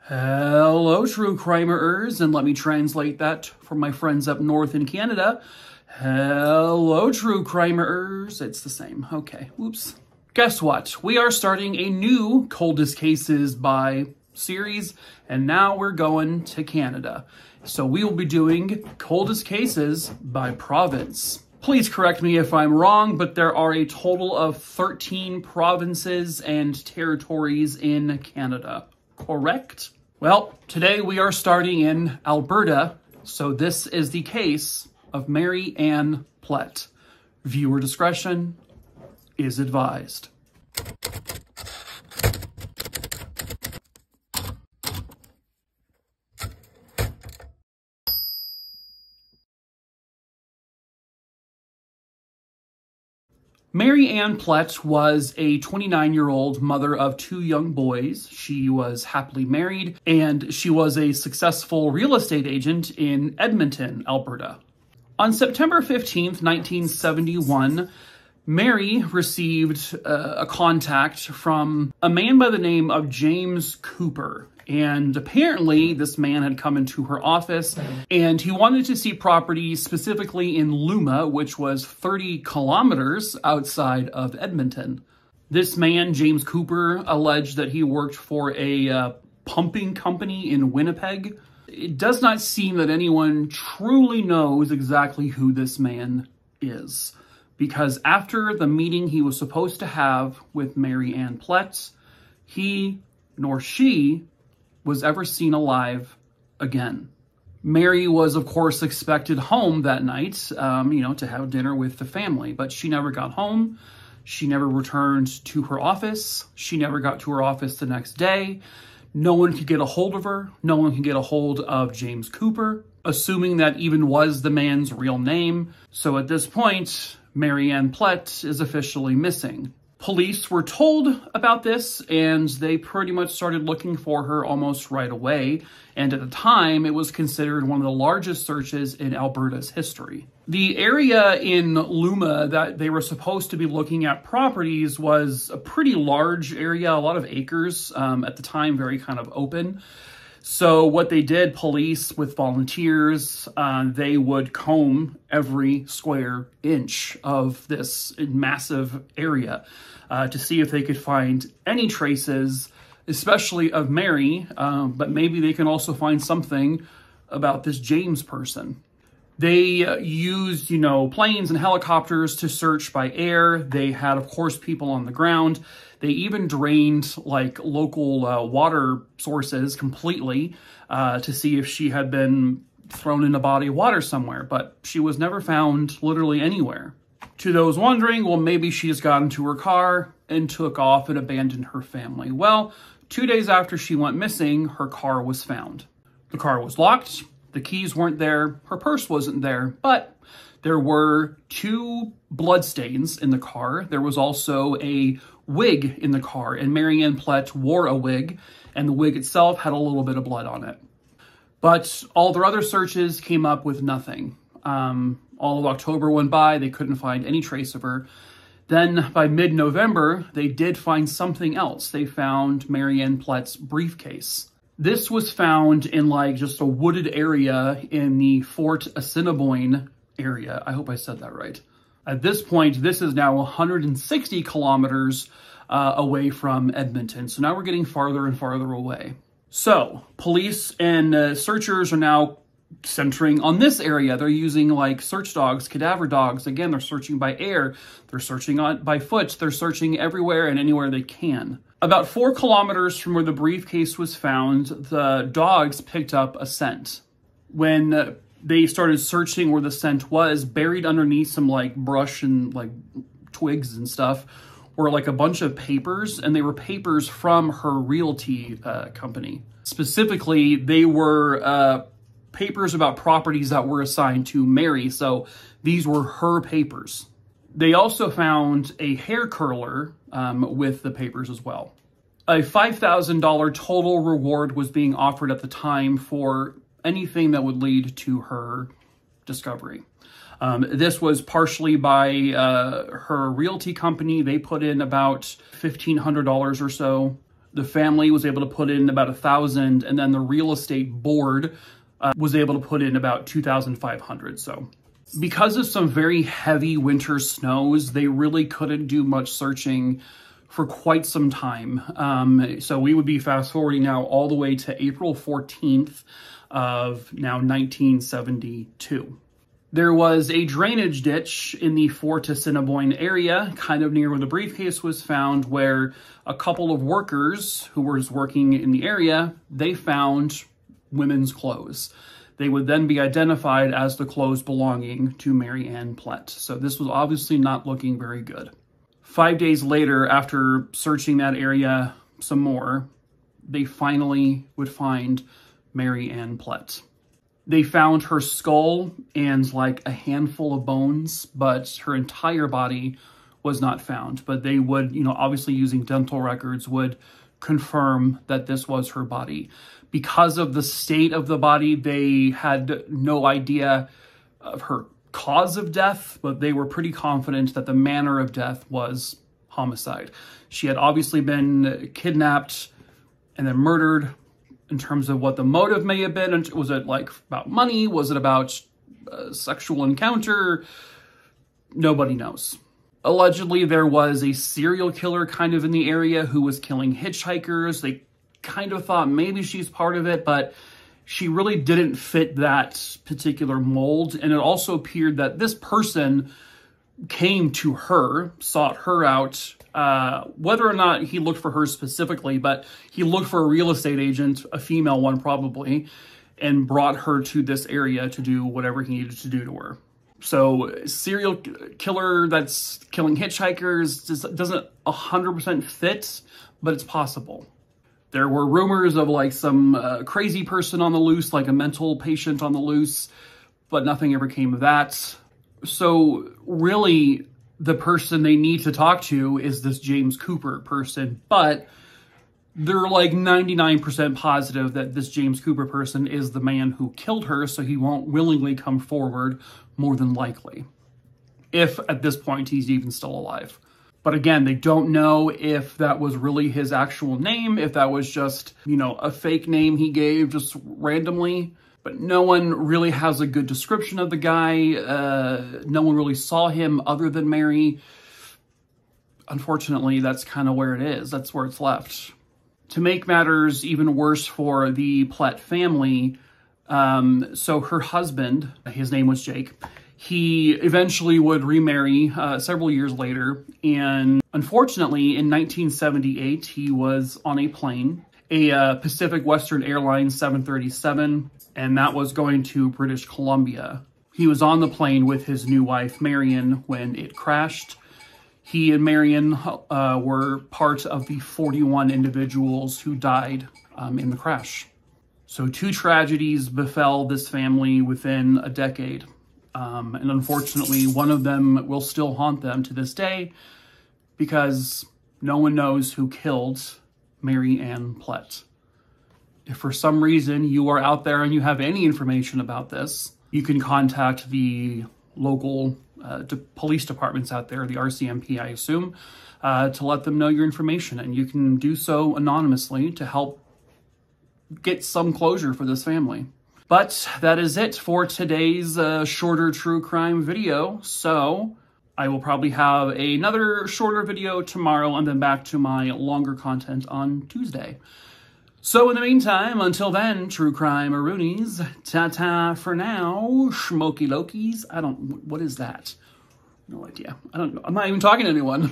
Hello, true crimerers, and let me translate that for my friends up north in Canada. Hello, true crimerers. It's the same. Okay, whoops. Guess what? We are starting a new Coldest Cases by series, and now we're going to Canada. So we will be doing Coldest Cases by province. Please correct me if I'm wrong, but there are a total of 13 provinces and territories in Canada. Correct? Well, today we are starting in Alberta, so this is the case of Mary Ann Plett. Viewer discretion is advised. Mary Ann Plett was a 29-year-old mother of two young boys. She was happily married, and she was a successful real estate agent in Edmonton, Alberta. On September 15th, 1971, Mary received a contact from a man by the name of James Cooper. And apparently this man had come into her office and he wanted to see property specifically in Luma, which was 30 kilometers outside of Edmonton. This man, James Cooper, alleged that he worked for a pumping company in Winnipeg. It does not seem that anyone truly knows exactly who this man is, because after the meeting he was supposed to have with Mary Ann Plett, he nor she was ever seen alive again. Mary was, of course, expected home that night, to have dinner with the family, but she never got home. She never returned to her office. She never got to her office the next day. No one could get a hold of her. No one could get a hold of James Cooper, assuming that even was the man's real name. So at this point, Mary Ann Plett is officially missing. Police were told about this, and they pretty much started looking for her almost right away. And at the time, it was considered one of the largest searches in Alberta's history. The area in Luma that they were supposed to be looking at properties was a pretty large area, a lot of acres, at the time, very kind of open. So what they did, police with volunteers, they would comb every square inch of this massive area to see if they could find any traces, especially of Mary, but maybe they can also find something about this James person. They used, planes and helicopters to search by air. They had, of course, people on the ground. They even drained local water sources completely to see if she had been thrown in a body of water somewhere, but she was never found literally anywhere. To those wondering, well, maybe she just got into her car and took off and abandoned her family. Well, 2 days after she went missing, her car was found. The car was locked. The keys weren't there. Her purse wasn't there, but there were 2 bloodstains in the car. There was also a wig in the car, and Mary Ann Plett wore a wig, and the wig itself had a little bit of blood on it. But all their other searches came up with nothing. All of October went by. They couldn't find any trace of her. Then by mid-November, they did find something else. They found Mary Ann Plett's briefcase. This was found in just a wooded area in the Fort Assiniboine area. I hope I said that right. At this point, this is now 160 kilometers away from Edmonton. So now we're getting farther and farther away. So police and searchers are now centering on this area. They're using search dogs, cadaver dogs. Again, they're searching by air. They're searching by foot. They're searching everywhere and anywhere they can. About 4 kilometers from where the briefcase was found, the dogs picked up a scent. When they started searching where the scent was, buried underneath some brush and twigs and stuff, were a bunch of papers, and they were papers from her realty company. Specifically, they were papers about properties that were assigned to Mary, so these were her papers. They also found a hair curler with the papers as well. A $5,000 total reward was being offered at the time for anything that would lead to her discovery. This was partially by her realty company. They put in about $1,500 or so. The family was able to put in about $1,000, and then the real estate board was able to put in about $2,500. So because of some very heavy winter snows, they really couldn't do much searching for quite some time. So we would be fast forwarding now all the way to April 14th of now 1972. There was a drainage ditch in the Fort Assiniboine area, kind of near where the briefcase was found, where a couple of workers who were working in the area, they found women's clothes. They would then be identified as the clothes belonging to Mary Ann Plett. So this was obviously not looking very good. 5 days later, after searching that area some more, they finally would find Mary Ann Plett. They found her skull and like a handful of bones, but her entire body was not found. But they would, obviously using dental records, would confirm that this was her body. Because of the state of the body, they had no idea of her cause of death, but they were pretty confident that the manner of death was homicide. She had obviously been kidnapped and then murdered. In terms of what the motive may have been, was it like about money? Was it about a sexual encounter? Nobody knows. Allegedly, there was a serial killer kind of in the area who was killing hitchhikers. They kind of thought maybe she's part of it, but she really didn't fit that particular mold. And it also appeared that this person came to her, sought her out, whether or not he looked for her specifically, but he looked for a real estate agent, a female one probably, and brought her to this area to do whatever he needed to do to her. So serial killer that's killing hitchhikers doesn't 100% fit, but it's possible. There were rumors of like some crazy person on the loose, like a mental patient on the loose, but nothing ever came of that. So really, the person they need to talk to is this James Cooper person, but they're like 99% positive that this James Cooper person is the man who killed her, so he won't willingly come forward, more than likely, if at this point he's even still alive. But again, they don't know if that was really his actual name, if that was just, a fake name he gave just randomly. But no one really has a good description of the guy. No one really saw him other than Mary. Unfortunately, that's kind of where it is. That's where it's left. To make matters even worse for the Plett family, so her husband, his name was Jake, he eventually would remarry several years later. And unfortunately, in 1978, he was on a plane, a Pacific Western Airlines 737, and that was going to British Columbia. He was on the plane with his new wife, Marion, when it crashed. He and Marion were part of the 41 individuals who died in the crash. So 2 tragedies befell this family within a decade. And unfortunately, one of them will still haunt them to this day because no one knows who killed Mary Ann Plett. If for some reason you are out there and you have any information about this, you can contact the local police departments out there, the RCMP, I assume, to let them know your information. And you can do so anonymously to help get some closure for this family. But that is it for today's shorter true crime video. So I will probably have another shorter video tomorrow and then back to my longer content on Tuesday. So in the meantime, until then, true crime Maroonies, ta-ta for now, Schmoky Lokies. What is that? No idea. I'm not even talking to anyone.